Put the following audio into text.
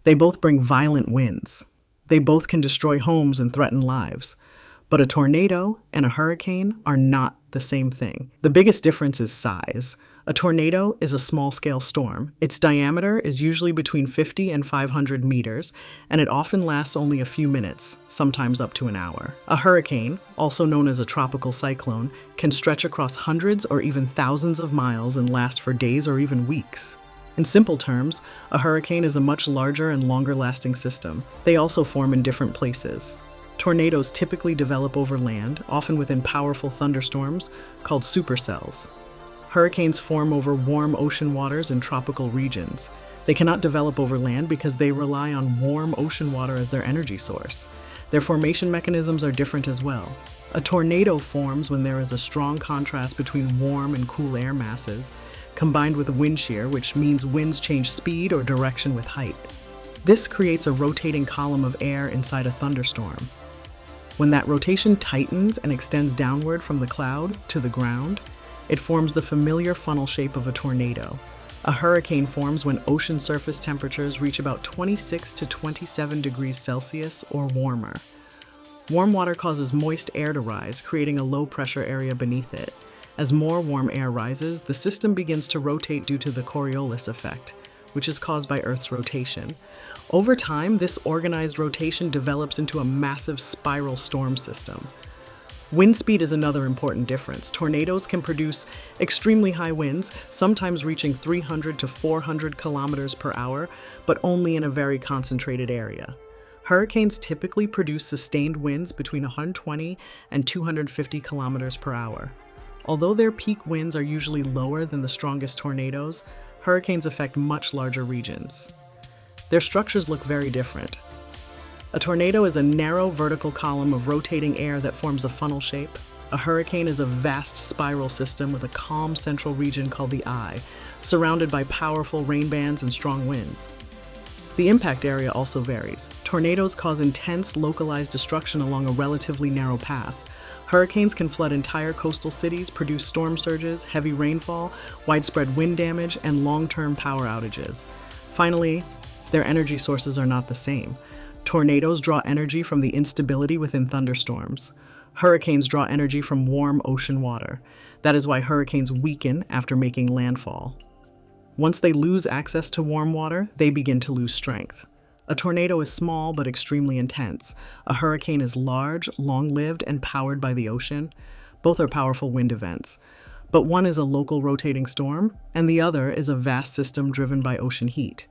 They both bring violent winds. They both can destroy homes and threaten lives. But a tornado and a hurricane are not the same thing. The biggest difference is size. A tornado is a small-scale storm. Its diameter is usually between 50 and 500 meters, and it often lasts only a few minutes, sometimes up to an hour. A hurricane, also known as a tropical cyclone, can stretch across hundreds or even thousands of miles and last for days or even weeks. In simple terms, a hurricane is a much larger and longer-lasting system. They also form in different places. Tornadoes typically develop over land, often within powerful thunderstorms called supercells. Hurricanes form over warm ocean waters in tropical regions. They cannot develop over land because they rely on warm ocean water as their energy source. Their formation mechanisms are different as well. A tornado forms when there is a strong contrast between warm and cool air masses, combined with wind shear, which means winds change speed or direction with height. This creates a rotating column of air inside a thunderstorm. When that rotation tightens and extends downward from the cloud to the ground, it forms the familiar funnel shape of a tornado. A hurricane forms when ocean surface temperatures reach about 26 to 27 degrees Celsius or warmer. Warm water causes moist air to rise, creating a low-pressure area beneath it. As more warm air rises, the system begins to rotate due to the Coriolis effect, which is caused by Earth's rotation. Over time, this organized rotation develops into a massive spiral storm system. Wind speed is another important difference. Tornadoes can produce extremely high winds, sometimes reaching 300 to 400 kilometers per hour, but only in a very concentrated area. Hurricanes typically produce sustained winds between 120 and 250 kilometers per hour. Although their peak winds are usually lower than the strongest tornadoes, hurricanes affect much larger regions. Their structures look very different. A tornado is a narrow vertical column of rotating air that forms a funnel shape. A hurricane is a vast spiral system with a calm central region called the eye, surrounded by powerful rain bands and strong winds. The impact area also varies. Tornadoes cause intense, localized destruction along a relatively narrow path. Hurricanes can flood entire coastal cities, produce storm surges, heavy rainfall, widespread wind damage, and long-term power outages. Finally, their energy sources are not the same. Tornadoes draw energy from the instability within thunderstorms. Hurricanes draw energy from warm ocean water. That is why hurricanes weaken after making landfall. Once they lose access to warm water, they begin to lose strength. A tornado is small but extremely intense. A hurricane is large, long-lived, and powered by the ocean. Both are powerful wind events. But one is a local rotating storm, and the other is a vast system driven by ocean heat.